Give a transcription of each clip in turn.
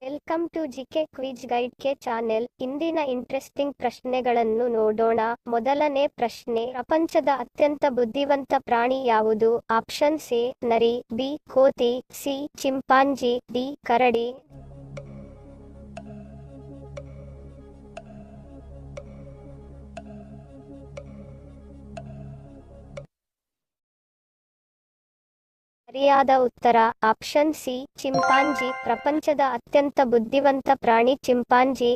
Welcome to GK quiz guide ಕೆ channel. ಇಂದಿನ interesting ಪ್ರಶ್ನೆಗಳನ್ನು ನೋಡೋಣ. ಮೊದಲನೇ ಪ್ರಶ್ನೆ, ಪ್ರಪಂಚದ ಅತ್ಯಂತ ಬುದ್ಧಿವಂತ ಪ್ರಾಣಿ ಯಾವುದು? ಆಪ್ಷನ್ಸ್ ಎ ನರಿ, ಬಿ ಕೋತಿ, ಸಿ ಚಿಂಪಾಂಜಿ, ಡಿ ಕರಡಿ. ಸರಿಯಾದ ಉತ್ತರ ಆಪ್ಷನ್ ಸಿ ಚಿಂಪಾಂಜಿ. ಪ್ರಪಂಚದ ಅತ್ಯಂತ ಬುದ್ಧಿವಂತ ಪ್ರಾಣಿ ಚಿಂಪಾಂಜಿ.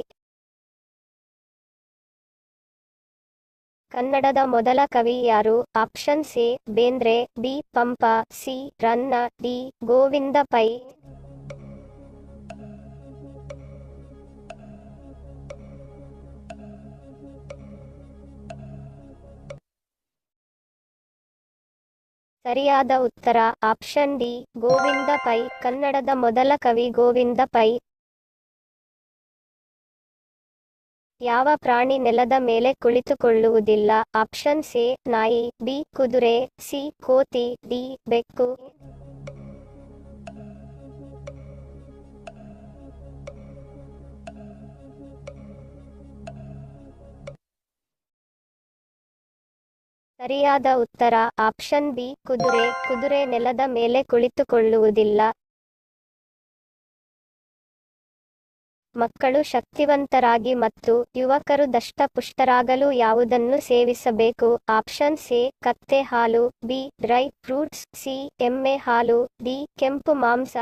ಕನ್ನಡದ ಮೊದಲ ಕವಿ ಯಾರು? Options A Bendre, B Pampa, C Ranna, D Govinda Pai. ಸರಿಯಾದ ಉತ್ತರ ಆಪ್ಷನ್ ಡಿ ಗೋವಿಂದ ಪೈ. ಕನ್ನಡದ ಮೊದಲ ಕವಿ ಗೋವಿಂದ ಪೈ. ಯಾವ ಪ್ರಾಣಿ ನೆಲದ ಮೇಲೆ ಕುಳಿತುಕೊಳ್ಳುವುದಿಲ್ಲ? ಆಪ್ಷನ್ಸ್ ಎ ನಾಯಿ, ಬಿ ಕುದುರೆ, ಸಿ ಕೋತಿ, ಡಿ ಬೆಕ್ಕು. ಸರಿಯಾದ ಉತ್ತರ ಆಪ್ಷನ್ ಬಿ ಕುದುರೆ. ಕುದುರೆ ನೆಲದ ಮೇಲೆ ಕುಳಿತುಕೊಳ್ಳುವುದಿಲ್ಲ. ಮಕ್ಕಳು ಶಕ್ತಿವಂತರಾಗಿ ಮತ್ತು ಯುವಕರು ದಷ್ಟಪುಷ್ಟರಾಗಲು ಯಾವುದನ್ನು ಸೇವಿಸಬೇಕು? ಆಪ್ಷನ್ಸ್ ಎ ಕತ್ತೆ ಹಾಲು, ಬಿ ಡ್ರೈ ಫ್ರೂಟ್ಸ್, ಸಿ ಎಮ್ಮೆ ಹಾಲು, ಡಿ ಕೆಂಪು ಮಾಂಸ.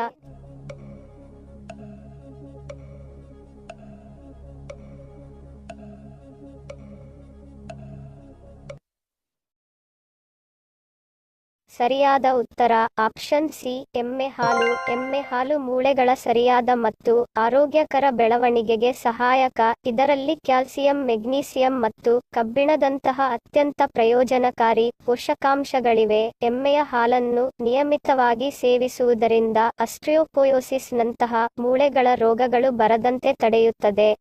ಸರಿಯಾದ ಉತ್ತರ ಆಪ್ಷನ್ ಸಿ ಎಮ್ಮೆ ಹಾಲು. ಎಮ್ಮೆ ಹಾಲು ಮೂಳೆಗಳ ಸರಿಯಾದ ಮತ್ತು ಆರೋಗ್ಯಕರ ಬೆಳವಣಿಗೆಗೆ ಸಹಾಯಕ. ಇದರಲ್ಲಿ ಕ್ಯಾಲ್ಸಿಯಂ, ಮೆಗ್ನೀಸಿಯಂ ಮತ್ತು ಕಬ್ಬಿಣದಂತಹ ಅತ್ಯಂತ ಪ್ರಯೋಜನಕಾರಿ ಪೋಷಕಾಂಶಗಳಿವೆ. ಎಮ್ಮೆಯ ಹಾಲನ್ನು ನಿಯಮಿತವಾಗಿ ಸೇವಿಸುವುದರಿಂದ ಆಸ್ಟಿಯೋಪೊರೋಸಿಸ್ ನಂತಹ ಮೂಳೆಗಳ ರೋಗಗಳು ಬರದಂತೆ ತಡೆಯುತ್ತದೆ.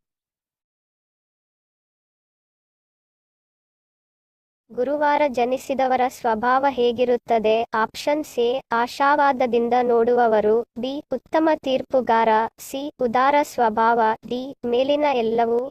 ಗುರುವಾರ ಜನಿಸಿದವರ ಸ್ವಭಾವ ಹೇಗಿರುತ್ತದೆ? ಆಪ್ಷನ್ಸ್ ಎ ಆಶಾವಾದದಿಂದ ನೋಡುವವರು, ಬಿ ಉತ್ತಮ ತೀರ್ಪುಗಾರ, ಸಿ ಉದಾರ ಸ್ವಭಾವ, ಡಿ ಮೇಲಿನ ಎಲ್ಲವೂ.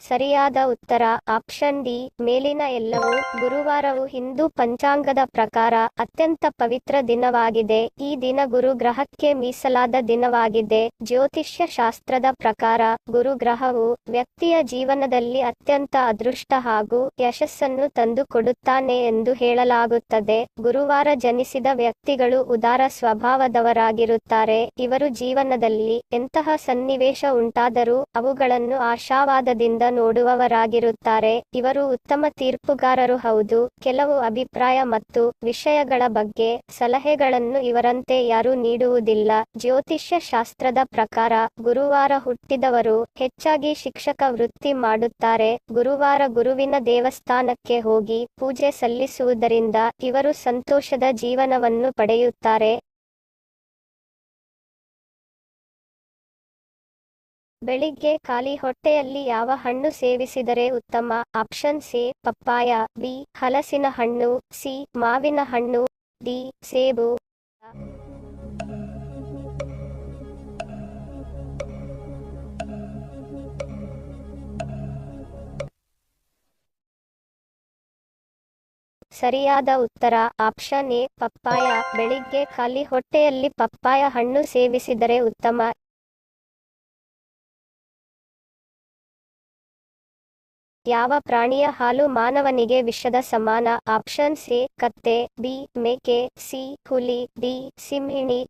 ಸರಿಯಾದ ಉತ್ತರ ಆಪ್ಷನ್ ಡಿ ಮೇಲಿನ ಎಲ್ಲವೂ. ಗುರುವಾರವು ಹಿಂದೂ ಪಂಚಾಂಗದ ಪ್ರಕಾರ ಅತ್ಯಂತ ಪವಿತ್ರ ದಿನವಾಗಿದೆ. ಈ ದಿನ ಗುರು ಗ್ರಹಕ್ಕೆ ಮೀಸಲಾದ ದಿನವಾಗಿದೆ. ಜ್ಯೋತಿಷ್ಯ ಶಾಸ್ತ್ರದ ಪ್ರಕಾರ ಗುರು ಗ್ರಹವು ವ್ಯಕ್ತಿಯ ಜೀವನದಲ್ಲಿ ಅತ್ಯಂತ ಅದೃಷ್ಟ ಹಾಗೂ ಯಶಸ್ಸನ್ನು ತಂದುಕೊಡುತ್ತಾನೆ ಎಂದು ಹೇಳಲಾಗುತ್ತದೆ. ಗುರುವಾರ ಜನಿಸಿದ ವ್ಯಕ್ತಿಗಳು ಉದಾರ ಸ್ವಭಾವದವರಾಗಿರುತ್ತಾರೆ. ಇವರು ಜೀವನದಲ್ಲಿ ಎಂತಹ ಸನ್ನಿವೇಶ ಉಂಟಾದರೂ ಅವುಗಳನ್ನು ಆಶಾವಾದದಿಂದ ನೋಡುವವರಾಗಿರುತ್ತಾರೆ. ಇವರು ಉತ್ತಮ ತೀರ್ಪುಗಾರರು ಹೌದು. ಕೆಲವು ಅಭಿಪ್ರಾಯ ಮತ್ತು ವಿಷಯಗಳ ಬಗ್ಗೆ ಸಲಹೆಗಳನ್ನು ಇವರಂತೆ ಯಾರೂ ನೀಡುವುದಿಲ್ಲ. ಜ್ಯೋತಿಷ್ಯ ಶಾಸ್ತ್ರದ ಪ್ರಕಾರ ಗುರುವಾರ ಹುಟ್ಟಿದವರು ಹೆಚ್ಚಾಗಿ ಶಿಕ್ಷಕ ವೃತ್ತಿ ಮಾಡುತ್ತಾರೆ. ಗುರುವಾರ ಗುರುವಿನ ದೇವಸ್ಥಾನಕ್ಕೆ ಹೋಗಿ ಪೂಜೆ ಸಲ್ಲಿಸುವುದರಿಂದ ಇವರು ಸಂತೋಷದ ಜೀವನವನ್ನು ಪಡೆಯುತ್ತಾರೆ. ಬೆಳಿಗ್ಗೆ ಖಾಲಿ ಹೊಟ್ಟೆಯಲ್ಲಿ ಯಾವ ಹಣ್ಣು ಸೇವಿಸಿದರೆ ಉತ್ತಮ? ಆಪ್ಷನ್ಸ್ ಎ ಪಪ್ಪಾಯ, ಬಿ ಹಲಸಿನ ಹಣ್ಣು, ಸಿ ಮಾವಿನ ಹಣ್ಣು, ಡಿ ಸೇಬು. ಸರಿಯಾದ ಉತ್ತರ ಆಪ್ಷನ್ ಎ ಪಪ್ಪಾಯ. ಬೆಳಿಗ್ಗೆ ಖಾಲಿ ಹೊಟ್ಟೆಯಲ್ಲಿ ಪಪ್ಪಾಯ ಹಣ್ಣು ಸೇವಿಸಿದರೆ ಉತ್ತಮ. ಯಾವ ಪ್ರಾಣಿಯ ಹಾಲು ಮಾನವನಿಗೆ ವಿಷದ ಸಮಾನ? ಆಪ್ಷನ್ಸ್ ಎ ಕತ್ತೆ, ಬಿ ಮೇಕೆ, ಸಿ ಹುಲಿ, ಡಿ ಸಿಂಹಿಣಿ.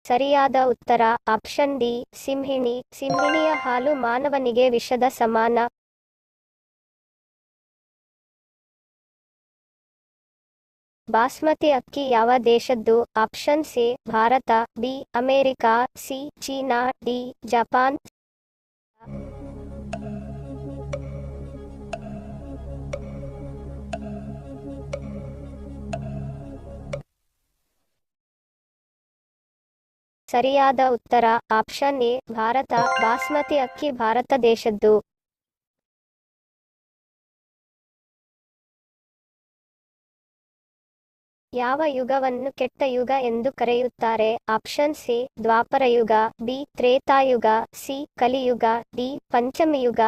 ಸರಿಯಾದ ಉತ್ತರ ಆಪ್ಷನ್ ಡಿ ಸಿಂಹಿಣಿ. ಸಿಂಹಿಣಿಯ ಹಾಲು ಮಾನವನಿಗೆ ವಿಷದ ಸಮಾನ. ಬಾಸ್ಮತಿ ಅಕ್ಕಿ ಯಾವ ದೇಶದ್ದು? Options A Bharata, B America, C China, D Japan. ಸರಿಯಾದ ಉತ್ತರ ಆಪ್ಷನ್ ಎ ಭಾರತ. ಬಾಸ್ಮತಿ ಅಕ್ಕಿ ಭಾರತ ದೇಶದ್ದು. ಯಾವ ಯುಗವನ್ನು ಕೆಟ್ಟ ಯುಗ ಎಂದು ಕರೆಯುತ್ತಾರೆ? Option C Dwaparayuga, B Tretayuga, C Kaliyuga, D ಪಂಚಮಯುಗ.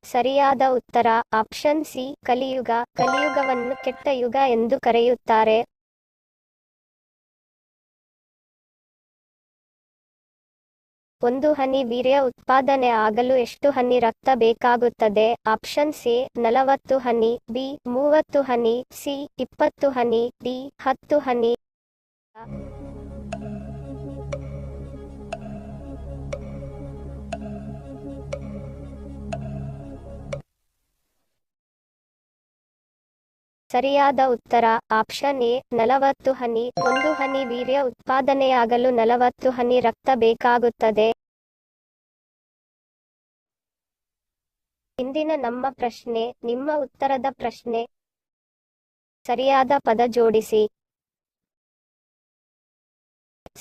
ಸರಿಯಾದ ಉತ್ತರ ಆಪ್ಷನ್ ಸಿ ಕಲಿಯುಗ. ಕಲಿಯುಗವನ್ನು ಕೆಟ್ಟ ಯುಗ ಎಂದು ಕರೆಯುತ್ತಾರೆ. ಒಂದು ಹನಿ ವೀರ್ಯ ಉತ್ಪಾದನೆ ಆಗಲು ಎಷ್ಟು ಹನಿ ರಕ್ತ ಬೇಕಾಗುತ್ತದೆ? ಆಪ್ಷನ್ ಸಿ 40 ಹನಿ, ಬಿ 30 ಹನಿ, ಸಿ 20 ಹನಿ, ಡಿ 10 ಹನಿ. ಸರಿಯಾದ ಉತ್ತರ ಆಪ್ಷನ್ ಎ 40 ಹನಿ. ಒಂದು ಹನಿ ವೀರ್ಯ ಉತ್ಪಾದನೆಯಾಗಲು 40 ಹನಿ ರಕ್ತ ಬೇಕಾಗುತ್ತದೆ. ಇಂದಿನ ನಮ್ಮ ಪ್ರಶ್ನೆ ನಿಮ್ಮ ಉತ್ತರದ ಪ್ರಶ್ನೆ. ಸರಿಯಾದ ಪದ ಜೋಡಿಸಿ.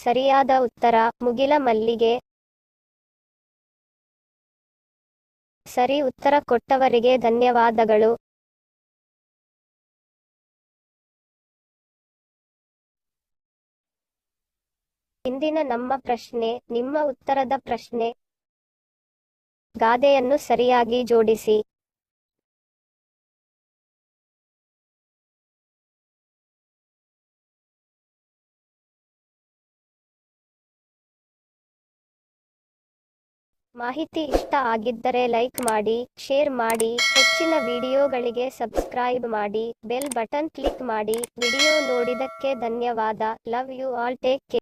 ಸರಿಯಾದ ಉತ್ತರ ಮುಗಿಲ ಮಲ್ಲಿಗೆ. ಸರಿ ಉತ್ತರ ಕೊಟ್ಟವರಿಗೆ ಧನ್ಯವಾದಗಳು. ಇಂದಿನ ನಮ್ಮ ಪ್ರಶ್ನೆ ನಿಮ್ಮ ಉತ್ತರದ ಪ್ರಶ್ನೆ. ಗಾದೆಯನ್ನು ಸರಿಯಾಗಿ ಜೋಡಿಸಿ. ಮಾಹಿತಿ ಇಷ್ಟ ಆಗಿದ್ದರೆ ಲೈಕ್ ಮಾಡಿ, ಶೇರ್ ಮಾಡಿ, ಹೆಚ್ಚಿನ ವಿಡಿಯೋಗಳಿಗೆ ಸಬ್ಸ್ಕ್ರೈಬ್ ಮಾಡಿ, ಬೆಲ್ ಬಟನ್ ಕ್ಲಿಕ್ ಮಾಡಿ. ವಿಡಿಯೋ ನೋಡಿದಕ್ಕೆ ಧನ್ಯವಾದ. Love you all. Take care.